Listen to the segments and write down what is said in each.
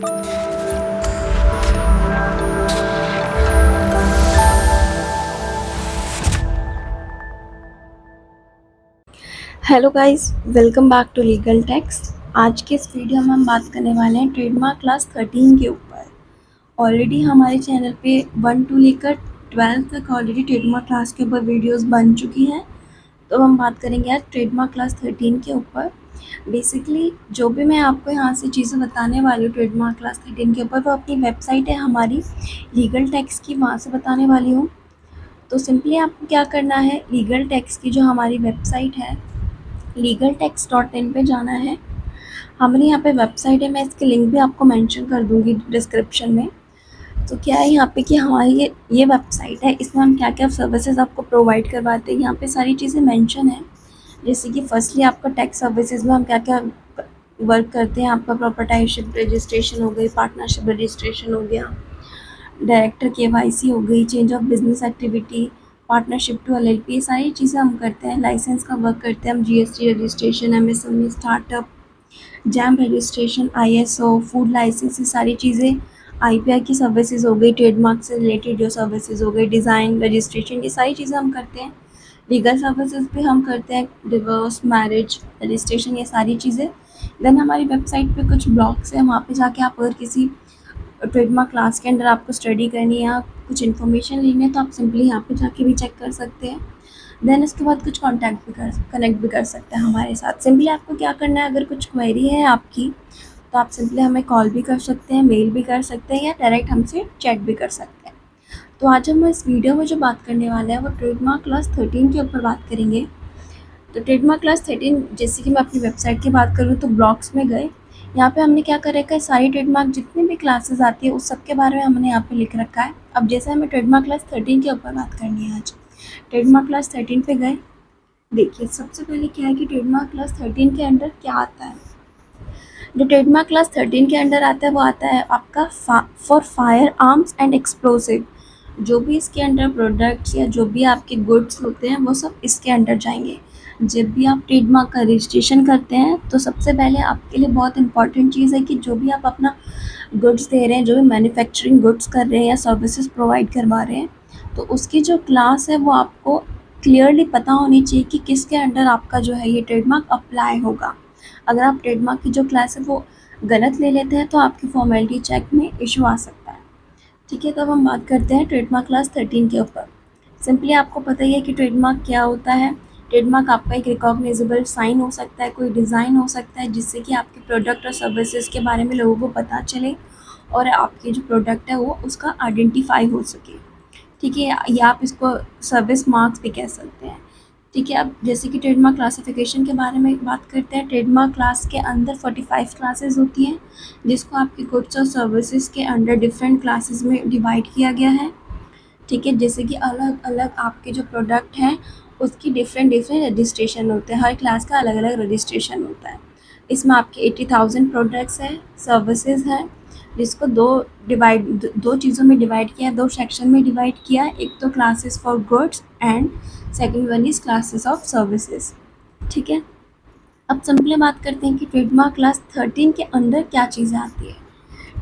Hello guys, welcome back to legal tax. आज के इस वीडियो में हम बात करने वाले हैं ट्रेडमार्क क्लास 13 के ऊपर। ऑलरेडी हमारे चैनल पे 1 to लेकर 12 तक ऑलरेडी ट्रेडमार्क क्लास के ऊपर वीडियोस बन चुकी हैं। तो हम बात करेंगे आज ट्रेडमार्क क्लास 13 के ऊपर। बेसिकली जो भी मैं आपको यहाँ से चीज़ें बताने वाली हूँ ट्रेडमार्क क्लास 13 के ऊपर, वो अपनी वेबसाइट है हमारी लीगल टेक्स की, वहाँ से बताने वाली हूँ। तो सिंपली आपको क्या करना है, लीगल टेक्स की जो हमारी वेबसाइट है legaltext.in पे जाना है। हमारी यहाँ पे वेबसाइट है, मैं इसकी लिंक भी आपको मेंशन कर दूँगी डिस्क्रिप्शन में। तो क्या है यहाँ पे कि हमारी ये वेबसाइट है, इसमें हम क्या क्या सर्विसेज आपको प्रोवाइड करवाते हैं, यहाँ पे सारी चीज़ें मेंशन है। जैसे कि फर्स्टली आपका टैक्स सर्विसेज में हम क्या क्या वर्क करते हैं। आपका प्रॉपर्टाइशिप रजिस्ट्रेशन हो गई, पार्टनरशिप रजिस्ट्रेशन हो गया, डायरेक्टर KYC हो गई, change of business activity, partnership to LLP, ये सारी चीज़ें हम करते हैं। लाइसेंस का वर्क करते हैं हम, GST registration, MSME, startup, GeM registration, ISO, food licence, ये सारी चीज़ें। IPR की सर्विसेज हो गई, ट्रेडमार्क से रिलेटेड जो सर्विसेज हो गई, डिज़ाइन रजिस्ट्रेशन, ये सारी चीज़ें हम करते हैं। लीगल सर्विसेज भी हम करते हैं, डिवोर्स, मैरिज रजिस्ट्रेशन, ये सारी चीज़ें। देन हमारी वेबसाइट पे कुछ ब्लॉग्स हैं, वहाँ पे जाके आप अगर किसी ट्रेडमार्क क्लास के अंदर आपको स्टडी करनी है या कुछ इन्फॉर्मेशन लेनी है तो आप सिंपली यहाँ पे जाके भी चेक कर सकते हैं। देन उसके बाद कुछ कनेक्ट भी कर सकते हैं हमारे साथ। सिंपली आपको क्या करना है, अगर कुछ क्वेरी है आपकी तो आप सिंपली हमें कॉल भी कर सकते हैं, मेल भी कर सकते हैं, या डायरेक्ट हमसे चैट भी कर सकते हैं। तो आज हम इस वीडियो में जो बात करने वाले हैं वो ट्रेडमार्क क्लास 13 के ऊपर बात करेंगे। तो ट्रेडमार्क क्लास 13, जैसे कि मैं अपनी वेबसाइट की बात करूँ तो ब्लॉग्स में गए, यहाँ पे हमने क्या कर रखा है, सारी ट्रेडमार्क जितनी भी क्लासेस आती है उस सब के बारे में हमने यहाँ पे लिख रखा है। अब जैसे हमें ट्रेडमार्क क्लास 13 के ऊपर बात करनी है, आज ट्रेडमार्क क्लास 13 पे गए। देखिए सबसे पहले क्या है कि ट्रेडमार्क क्लास 13 के अंडर क्या आता है। जो ट्रेडमार्क क्लास 13 के अंडर आता है वो आता है आपका for fire arms and explosive. जो भी इसके अंडर प्रोडक्ट्स या जो भी आपके गुड्स होते हैं वो सब इसके अंडर जाएंगे। जब भी आप ट्रेडमार्क का रजिस्ट्रेशन करते हैं तो सबसे पहले आपके लिए बहुत इंपॉर्टेंट चीज़ है कि जो भी आप अपना गुड्स दे रहे हैं, जो भी मैन्युफैक्चरिंग गुड्स कर रहे हैं या सर्विसेज प्रोवाइड करवा रहे हैं, तो उसकी जो क्लास है वो आपको क्लियरली पता होनी चाहिए कि किसके अंडर आपका जो है ये ट्रेडमार्क अप्लाई होगा। अगर आप ट्रेडमार्क की जो क्लास है वो गलत ले लेते हैं तो आपकी फॉर्मेलिटी चेक में इशू आ सकता है। ठीक है, तो अब हम बात करते हैं ट्रेडमार्क क्लास 13 के ऊपर। सिंपली आपको पता ही है कि ट्रेडमार्क क्या होता है। ट्रेडमार्क आपका एक रिकॉग्नाइजेबल साइन हो सकता है, कोई डिज़ाइन हो सकता है जिससे कि आपके प्रोडक्ट और सर्विसेज के बारे में लोगों को पता चले और आपकी जो प्रोडक्ट है वो उसका आइडेंटिफाई हो सके। ठीक है, या आप इसको सर्विस मार्क्स भी कह सकते हैं। ठीक है, अब जैसे कि ट्रेडमार्क क्लासिफिकेशन के बारे में बात करते हैं। ट्रेडमार्क क्लास के अंदर 45 क्लासेस होती हैं, जिसको आपके गुड्स और सर्विसेज के अंडर डिफरेंट क्लासेस में डिवाइड किया गया है। ठीक है, जैसे कि अलग अलग आपके जो प्रोडक्ट हैं उसकी डिफरेंट रजिस्ट्रेशन होते हैं, हर क्लास का अलग अलग रजिस्ट्रेशन होता है। इसमें आपके 80,000 प्रोडक्ट्स हैं, सर्विसेज हैं, जिसको दो चीज़ों में डिवाइड किया है, दो सेक्शन में डिवाइड किया है। एक तो classes for goods and second one is classes of services. ठीक है, अब सिंपली बात करते हैं कि ट्रेडमार्क क्लास 13 के अंदर क्या चीज़ें आती है।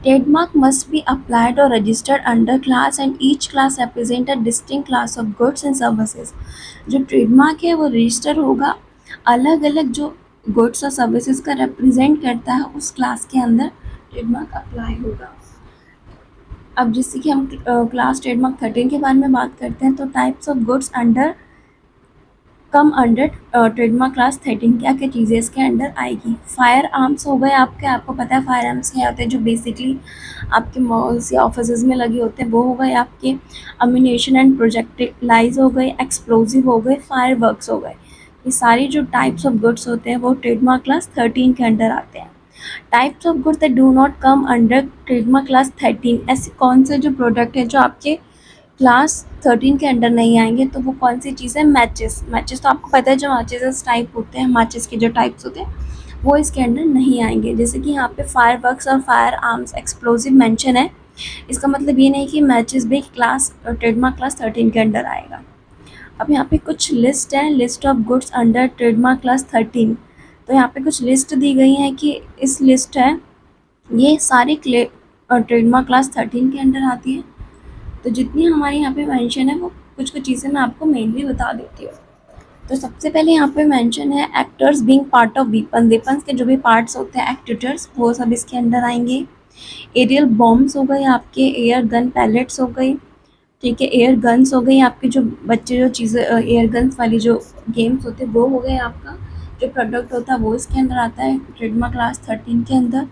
Trademark must be applied or registered under class and each class represent a distinct class of goods and services। जो ट्रेडमार्क है वो रजिस्टर होगा, अलग अलग जो गुड्स और सर्विसेज का रिप्रेजेंट करता है उस क्लास के अंदर ट्रेडमार्क अप्लाई होगा। अब जैसे कि हम क्लास ट्रेडमार्क 13 के बारे में बात करते हैं तो types of goods under come under trademark class 13 क्या क्या चीज़ें इसके अंडर आएगी। फायर आर्म्स हो गए आपके, आपको पता है फायर आर्म्स क्या होते हैं, जो बेसिकली आपके मॉल्स या ऑफिसेज में लगे होते हैं, वो हो गए आपके। अम्यूनेशन एंड प्रोजेक्टिलाइज हो गए, एक्सप्लोजिव हो गए, फायर वर्क्स हो गए। ये सारी जो टाइप्स ऑफ गुड्स होते हैं वो ट्रेडमार्क क्लास 13 के अंडर आते हैं। Types of goods that do not come under trademark class 13, ऐसे कौन से जो प्रोडक्ट है जो आपके क्लास 13 के अंडर नहीं आएंगे, तो वो कौन सी चीज़ है, मैचेस तो आपको पता है जो मैचेस टाइप होते हैं, मैचेस के जो टाइप्स होते हैं वो इसके अंडर नहीं आएंगे। जैसे कि यहाँ पे फायर वर्क्स और फायर आर्म्स एक्सप्लोजिव मेंशन है, इसका मतलब ये नहीं कि मैचेस भी ट्रेडमार्क क्लास 13 के अंडर आएगा। अब यहाँ पे कुछ लिस्ट है, list of goods under trademark class 13। तो यहाँ पे कुछ लिस्ट दी गई है कि इस लिस्ट है ये सारी ट्रेडमार्क क्लास 13 के अंडर आती है। तो जितनी हमारे यहाँ पे मेंशन है वो कुछ कुछ चीज़ें मैं आपको मेनली बता देती हूँ। तो सबसे पहले यहाँ पे मेंशन है actors being part of weapons के जो भी पार्ट्स होते हैं एक्टिवेटर्स, वो सब इसके अंडर आएंगे। एरियल बॉम्ब्स हो गए आपके, एयर गन पैलेट्स हो गई, ठीक है, एयर गन्स हो गई आपके, जो बच्चे जो चीज़ें एयर गन्स वाली जो गेम्स होते हैं वो हो गए आपका। जो प्रोडक्ट होता है वो इसके अंदर आता है ट्रेडमार्क क्लास 13 के अंदर।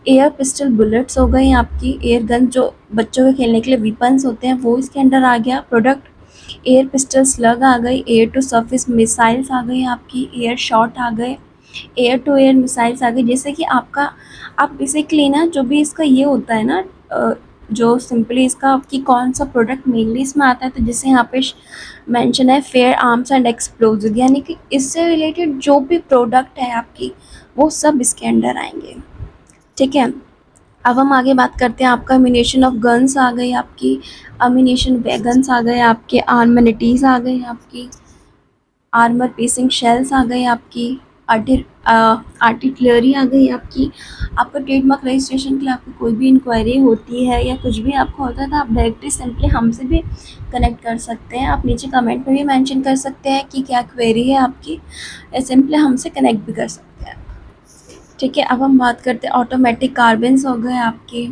एयर पिस्टल बुलेट्स हो गई आपकी, एयर गन जो बच्चों के खेलने के लिए वेपन्स होते हैं वो इसके अंदर आ गया प्रोडक्ट। एयर पिस्टल स्लग आ गई, एयर टू सरफेस मिसाइल्स आ गई आपकी, एयर शॉट आ गए, एयर टू एयर मिसाइल्स आ गई। जैसे कि आपका आप बेसिकली ना जो भी इसका ये होता है ना जो सिंपली इसका कि कौन सा प्रोडक्ट मेनली इसमें आता है, तो जैसे यहाँ पे मेंशन है फेयर आर्म्स एंड एक्सप्लोजिव, यानी कि इससे रिलेटेड जो भी प्रोडक्ट है आपकी वो सब इसके अंडर आएंगे, ठीक है। अब हम आगे बात करते हैं आपका अम्यूनेशन ऑफ गन्स आ गई आपकी, अम्यूनेशन वैगन्स आ गए आपके, आर्मनिटीज़ आ गई आपकी, आर्मर पीसिंग शेल्स आ गए आपकी, आर्टिलरी आ गई आपकी। आपका ट्रेडमार्क रजिस्ट्रेशन के लिए आपको कोई भी इंक्वायरी होती है या कुछ भी आपको होता है तो आप डायरेक्टली सिंपली हमसे भी कनेक्ट कर सकते हैं। आप नीचे कमेंट में भी मेंशन कर सकते हैं कि क्या क्वेरी है आपकी, या सिंपली हमसे कनेक्ट भी कर सकते हैं, ठीक है। अब हम बात करते हैं ऑटोमेटिक कार्बिन्स हो गए आपके,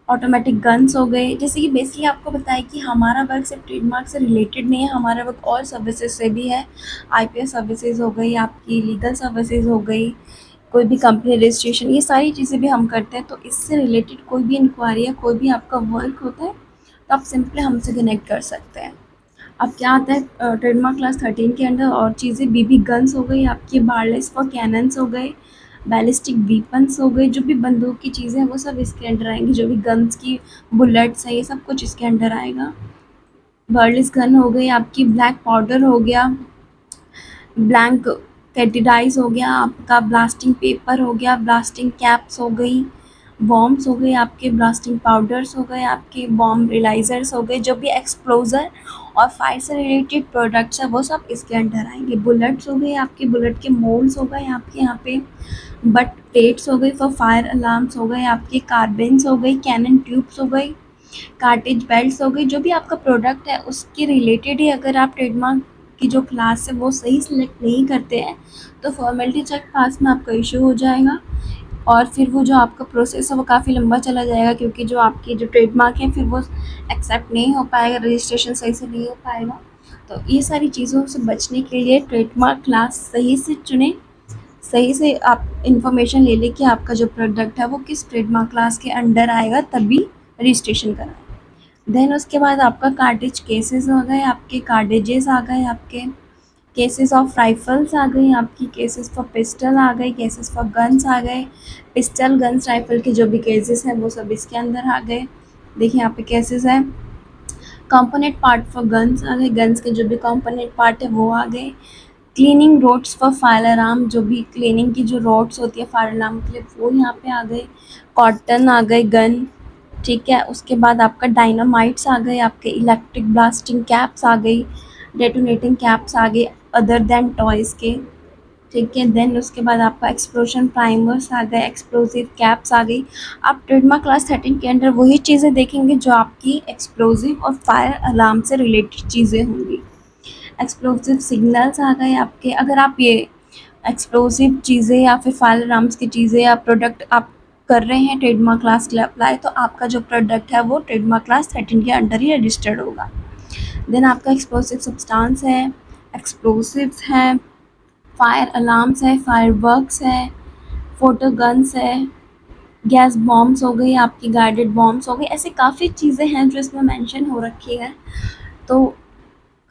ऑटोमेटिक गन्स हो गए। जैसे कि बेसिकली आपको बताया कि हमारा वर्क सिर्फ ट्रेडमार्क से रिलेटेड नहीं है, हमारा वर्क और सर्विसेज से भी है। आईपीएस सर्विसेज हो गई आपकी, लीगल सर्विसेज हो गई, कोई भी कंपनी रजिस्ट्रेशन, ये सारी चीज़ें भी हम करते हैं। तो इससे रिलेटेड कोई भी इंक्वायरी या कोई भी आपका वर्क होता है तो आप सिंपली हमसे कनेक्ट कर सकते हैं। अब क्या आता है ट्रेडमार्क क्लास 13 के अंदर और चीज़ें, बीबी गन्स हो गई आपकी, बारलेस फॉर कैनन्स हो गए, बैलिस्टिक वीपन्स हो गए, जो भी बंदूक की चीज़ें हैं वो सब इसके अंडर आएंगी, जो भी गन्स की बुलेट्स है ये सब कुछ इसके अंडर आएगा। बर्लिस गन हो गई आपकी, ब्लैक पाउडर हो गया, ब्लैंक कैटिडाइज हो गया आपका, ब्लास्टिंग पेपर हो गया, ब्लास्टिंग कैप्स हो गई, बॉम्ब्स हो गए आपके, ब्लास्टिंग पाउडर्स हो गए आपके, बॉम्ब रिलाइजर्स हो गए, जो भी एक्सप्लोजर और फायर से रिलेटेड प्रोडक्ट्स है वो सब इसके अंडर आएंगे। बुलेट्स हो गए आपके, बुलेट के मोल्ड्स हो गए आपके यहाँ पे, बट प्लेट्स हो गई फॉर फायर अलार्म्स हो गए आपके, कार्बिन्स हो गई, कैनन ट्यूब्स हो गई, कार्टेज बेल्ट्स हो गई। जो भी आपका प्रोडक्ट है उसके रिलेटेड ही अगर आप ट्रेडमार्क की जो क्लास है वो सही सिलेक्ट नहीं करते हैं तो फॉर्मेलिटी चेक पास में आपका इशू हो जाएगा, और फिर वो जो आपका प्रोसेस है वो काफ़ी लंबा चला जाएगा, क्योंकि जो आपकी जो ट्रेडमार्क है फिर वो एक्सेप्ट नहीं हो पाएगा, रजिस्ट्रेशन सही से नहीं हो पाएगा। तो ये सारी चीज़ों से बचने के लिए ट्रेडमार्क क्लास सही से चुनें, सही से आप इन्फॉर्मेशन ले लें कि आपका जो प्रोडक्ट है वो किस ट्रेडमार्क क्लास के अंडर आएगा, तभी रजिस्ट्रेशन कराएं। देन उसके बाद आपका कार्टेज केसेस हो गए आपके, कार्टेजेस आ गए आपके, केसेस ऑफ राइफल्स आ गई आपकी, केसेस फॉर पिस्टल आ गई, केसेस फॉर गन्स आ गए, पिस्टल गन्स राइफल के जो भी केसेस हैं वो सब इसके अंदर आ गए। देखिए यहाँ पे केसेस है, कंपोनेंट पार्ट फॉर गन्स आ गए, गन्स के जो भी कंपोनेंट पार्ट है वो आ गए, cleaning roads for fire alarm, जो भी क्लीनिंग की जो रोड्स होती है फायर अलार्म के लिए वो यहाँ पे आ गए, कॉटन आ गए गन, ठीक है। उसके बाद आपका डायनामाइट्स आ गए आपके, इलेक्ट्रिक ब्लास्टिंग कैप्स आ गई, डेटोनेटिंग कैप्स आ गए अदर देन टॉयज़ के, ठीक है। देन उसके बाद आपका एक्सप्लोजन प्राइमर्स आ गए, एक्सप्लोजिव कैप्स आ गई। आप ट्रेडमार्क क्लास 13 के अंडर वही चीज़ें देखेंगे जो आपकी एक्सप्लोजिव और फायर अलार्म से रिलेटेड चीज़ें होंगी। एक्सप्लोसिव सिग्नल्स आ गए आपके, अगर आप ये एक्सप्लोसिव चीज़ें या फिर फायर अलार्म्स की चीज़ें या प्रोडक्ट आप कर रहे हैं ट्रेडमार्क क्लास के लिए अप्लाई, तो आपका जो प्रोडक्ट है वो ट्रेडमार्क क्लास 13 के अंडर ही रजिस्टर्ड होगा। देन आपका एक्सप्लोसिव सब्सटेंस है, एक्सप्लोसिव्स हैं, फायर अलार्म्स है, फायरवर्क्स है, फोटो गन्स है, गैस बॉम्ब्स हो गई आपकी, गाइडेड बॉम्ब्स हो गई, ऐसे काफ़ी चीज़ें हैं जो इसमें मेंशन हो रखी है। तो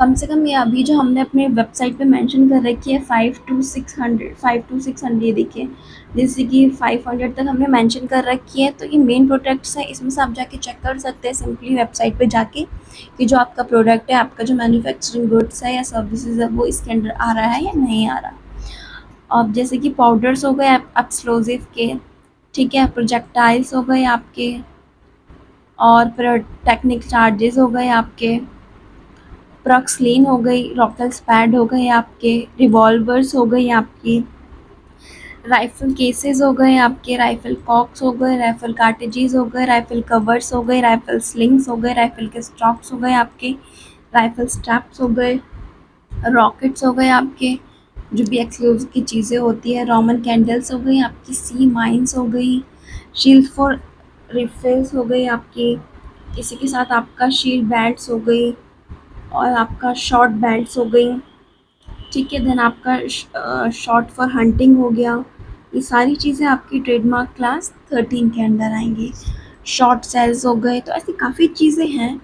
कम से कम ये अभी जो हमने अपने वेबसाइट पे मेंशन कर रखी है 5 to 600 ये देखिए, जैसे कि 500 तक हमने मेंशन कर रखी है। तो ये मेन प्रोडक्ट्स हैं, इसमें से आप जाके चेक कर सकते हैं सिंपली वेबसाइट पे जाके कि जो आपका प्रोडक्ट है, आपका जो मैन्युफैक्चरिंग गुड्स है या सर्विसेज है वो इसके अंडर आ रहा है या नहीं आ रहा। अब जैसे कि पाउडर्स हो गए एक्सप्लोजिव के, ठीक है, प्रोजेक्टाइल्स हो गए आपके, और टेक्निक चार्जेस हो गए आपके, प्रॉक्सलिन हो गई, रॉकेल स्पैड हो गए आपके, रिवॉल्वर्स हो गई आपकी, राइफल केसेस हो गए आपके, राइफल कॉक्स हो गए, राइफल कार्टेजेस हो गए, राइफल कवर्स हो गए, राइफल स्लिंग्स हो गए, राइफल के स्टॉक्स हो गए आपके, राइफल स्ट्रैप्स हो गए, रॉकेट्स हो गए आपके, जो भी एक्सप्लोजिव की चीज़ें होती है, रोमन कैंडल्स हो गई आपकी, सी माइंस हो गई, शील्ड फॉर रिफिल्स हो गई आपकी, इसी के साथ आपका शील्ड बेल्ट्स हो गई और आपका शॉर्ट बेल्ट्स हो गई। ठीक है, देन आपका शॉर्ट फॉर हंटिंग हो गया। ये सारी चीज़ें आपकी ट्रेडमार्क क्लास 13 के अंदर आएंगी। शॉर्ट सेल्स हो गए, तो ऐसी काफ़ी चीज़ें हैं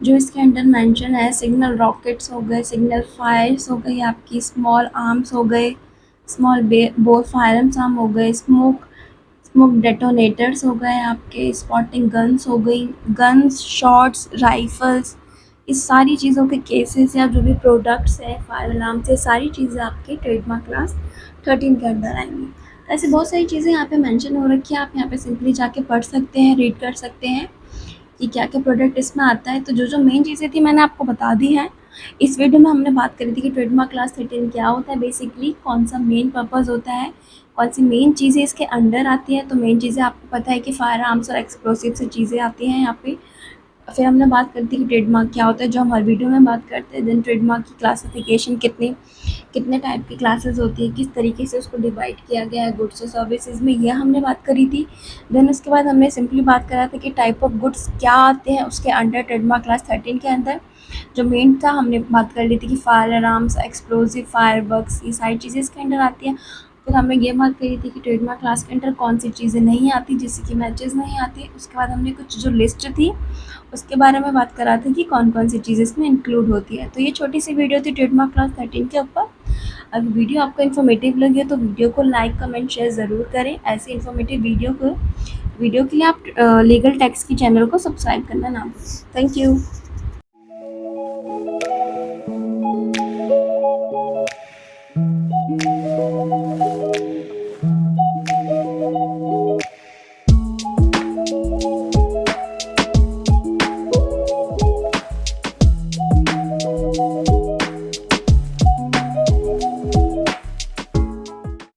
जो इसके अंडर मेंशन है। सिग्नल रॉकेट्स हो गए, सिग्नल फायर्स हो गई आपकी, स्मॉल आर्म्स हो गए, स्मॉल बोर फायर आर्म हो गए, स्मोक डेटोनेटर्स हो गए आपके, स्पॉटिंग गन्स हो गई, गन्स, शॉट्स, राइफल्स, इस सारी चीज़ों के केसेस या जो भी प्रोडक्ट्स हैं फायर अलार्म से, सारी चीज़ें आपके ट्रेडमार्क क्लास 13 के अंदर आएंगी। ऐसे बहुत सारी चीज़ें यहाँ पे मेंशन हो रखी है, आप यहाँ पे सिंपली जाके पढ़ सकते हैं, रीड कर सकते हैं कि क्या क्या प्रोडक्ट इसमें आता है। तो जो जो मेन चीज़ें थी मैंने आपको बता दी हैं। इस वीडियो में हमने बात करी थी कि ट्रेडमार्क क्लास 13 क्या होता है, बेसिकली कौन सा मेन पर्पज़ होता है, कौन सी मेन चीज़ें इसके अंडर आती हैं। तो मेन चीज़ें आपको पता है कि फायर आर्म्स और एक्सप्लोसिव से चीज़ें आती हैं यहाँ पे। फिर हमने बात करती थी कि ट्रेडमार्क क्या होता है, जो हम हर वीडियो में बात करते हैं। देन ट्रेडमार्क की क्लासिफिकेशन कितने टाइप की क्लासेस होती है, किस तरीके से उसको डिवाइड किया गया है गुड्स और सर्विसेज में, यह हमने बात करी थी। देन उसके बाद हमने सिंपली बात करा था कि टाइप ऑफ गुड्स क्या आते हैं उसके अंडर ट्रेडमार्क क्लास 13 के अंदर। जो मेन था हमने बात कर ली थी कि फायर अलार्म्स, एक्सप्लोसिव, फायरवर्क्स, ये सारी चीज़ें इसके अंडर आती हैं। फिर हमने ये बात करी थी कि ट्रेडमार्क क्लास के अंडर कौन सी चीज़ें नहीं आती, जैसे कि मैचेस नहीं आती। उसके बाद हमने कुछ जो लिस्ट थी उसके बारे में बात करा था कि कौन कौन सी चीज़ें इसमें इंक्लूड होती है। तो ये छोटी सी वीडियो थी ट्रेडमार्क क्लास 13 के ऊपर। अगर वीडियो आपको इन्फॉर्मेटिव लगी है तो वीडियो को लाइक, कमेंट, शेयर ज़रूर करें। ऐसे इन्फॉर्मेटिव वीडियो के लिए आप लीगल टेक्स की चैनल को सब्सक्राइब करना ना भूलें। Thank you.